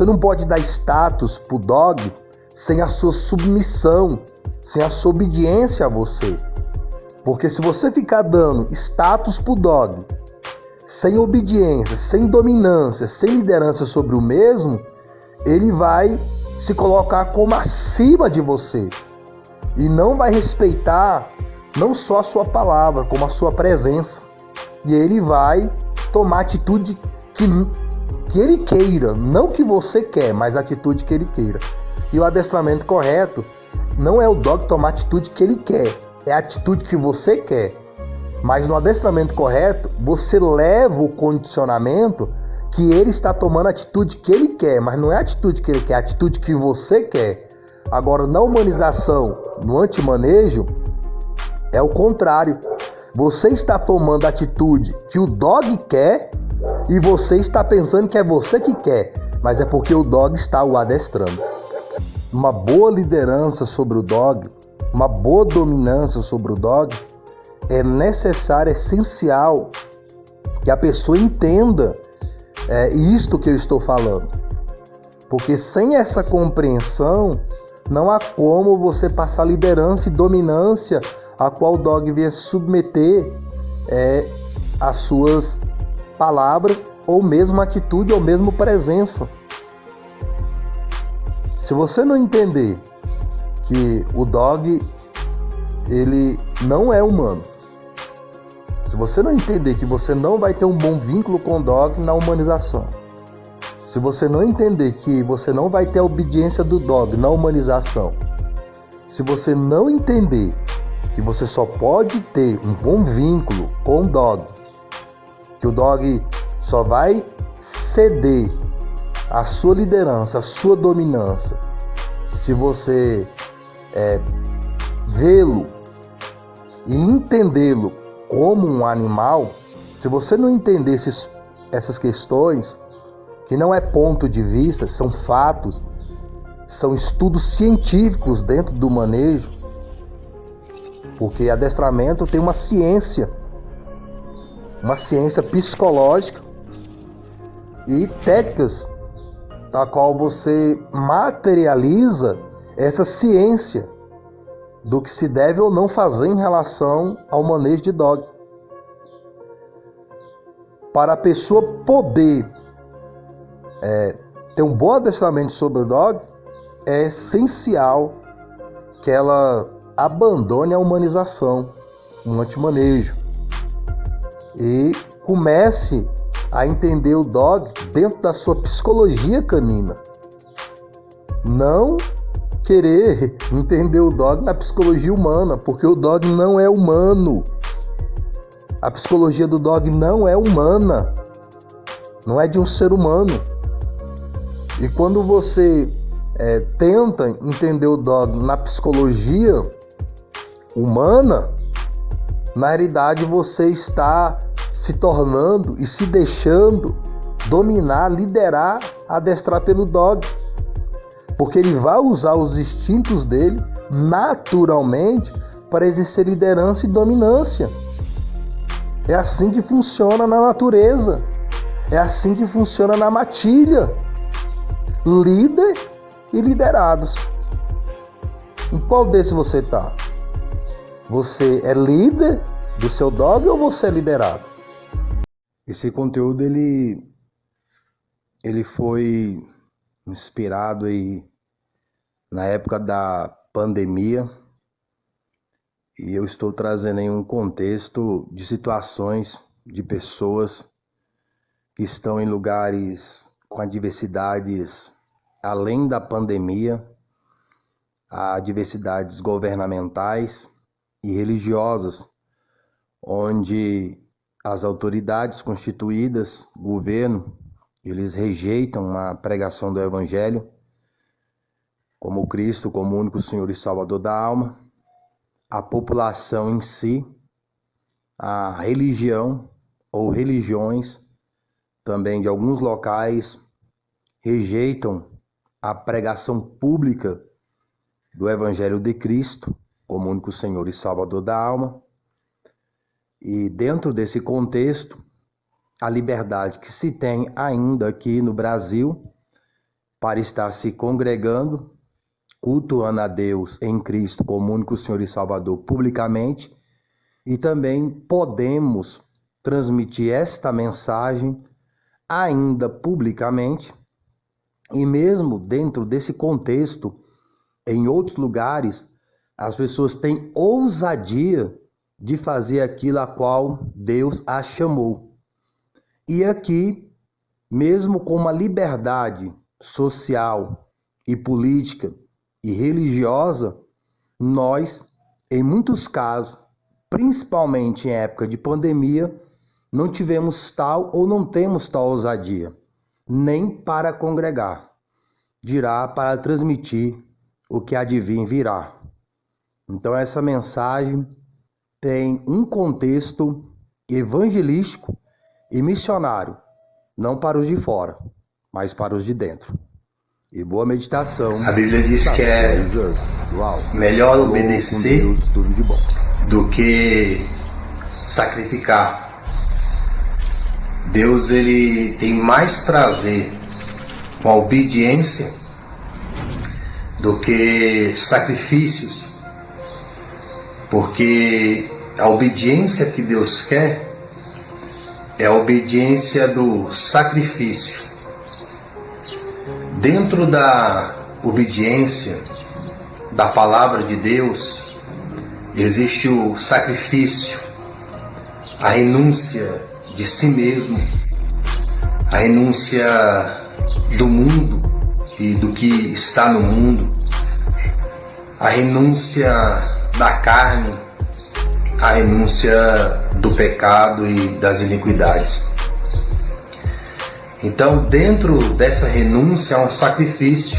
Você não pode dar status pro dog sem a sua submissão, sem a sua obediência a você. Porque se você ficar dando status pro dog, sem obediência, sem dominância, sem liderança sobre o mesmo, ele vai se colocar como acima de você e não vai respeitar não só a sua palavra, como a sua presença. E ele vai tomar atitude que ele queira, não que você quer, mas a atitude que ele queira. E o adestramento correto não é o dog tomar a atitude que ele quer, é a atitude que você quer. Mas no adestramento correto, você leva o condicionamento que ele está tomando a atitude que ele quer, mas não é a atitude que ele quer, é a atitude que você quer. Agora, na humanização, no antimanejo, é o contrário. Você está tomando a atitude que o dog quer e você está pensando que é você que quer, mas é porque o dog está o adestrando. Uma boa liderança sobre o dog, uma boa dominância sobre o dog, é necessário, é essencial que a pessoa entenda isto que eu estou falando. Porque sem essa compreensão, não há como você passar liderança e dominância a qual o dog vier submeter as suas palavras, ou mesmo atitude, ou mesmo presença. Se você não entender que o dog, ele não é humano, se você não entender que você não vai ter um bom vínculo com o dog na humanização, se você não entender que você não vai ter a obediência do dog na humanização, se você não entender que você só pode ter um bom vínculo com o dog, que o dog só vai ceder a sua liderança, a sua dominância, se você vê-lo e entendê-lo como um animal, se você não entender essas questões, que não é ponto de vista, são fatos, são estudos científicos dentro do manejo, porque adestramento tem uma ciência psicológica e técnicas da qual você materializa essa ciência do que se deve ou não fazer em relação ao manejo de dog. Para a pessoa poder ter um bom adestramento sobre o dog, é essencial que ela abandone a humanização, um antimanejo, e comece a entender o dog dentro da sua psicologia canina. Não querer entender o dog na psicologia humana, porque o dog não é humano. A psicologia do dog não é humana, não é de um ser humano. E quando você tenta entender o dog na psicologia humana, na realidade você está se tornando e se deixando dominar, liderar, adestrar pelo dog. Porque ele vai usar os instintos dele naturalmente para exercer liderança e dominância. É assim que funciona na natureza. É assim que funciona na matilha. Líder e liderados. Em qual desses você está? Você é líder do seu dog ou você é liderado? Esse conteúdo ele foi inspirado aí na época da pandemia, e eu estou trazendo aí um contexto de situações de pessoas que estão em lugares com adversidades além da pandemia, há adversidades governamentais e religiosas, onde as autoridades constituídas, governo, eles rejeitam a pregação do Evangelho como Cristo, como único Senhor e Salvador da alma. A população em si, a religião ou religiões também de alguns locais rejeitam a pregação pública do Evangelho de Cristo como único Senhor e Salvador da alma. E dentro desse contexto, a liberdade que se tem ainda aqui no Brasil para estar se congregando, cultuando a Deus em Cristo como único Senhor e Salvador publicamente, e também podemos transmitir esta mensagem ainda publicamente, e mesmo dentro desse contexto, em outros lugares, as pessoas têm ousadia de fazer aquilo a qual Deus as chamou. E aqui, mesmo com uma liberdade social e política e religiosa, nós, em muitos casos, principalmente em época de pandemia, não tivemos tal ou não temos tal ousadia, nem para congregar, dirá para transmitir o que há de vir virá. Então essa mensagem tem um contexto evangelístico e missionário, não para os de fora, mas para os de dentro. E boa meditação. A Bíblia diz que é melhor obedecer do que sacrificar. Deus, ele tem mais prazer com a obediência do que sacrifícios, porque a obediência que Deus quer é a obediência do sacrifício. Dentro da obediência da palavra de Deus, existe o sacrifício, a renúncia de si mesmo, a renúncia do mundo e do que está no mundo, a renúncia da carne, a renúncia do pecado e das iniquidades. Então, dentro dessa renúncia há um sacrifício,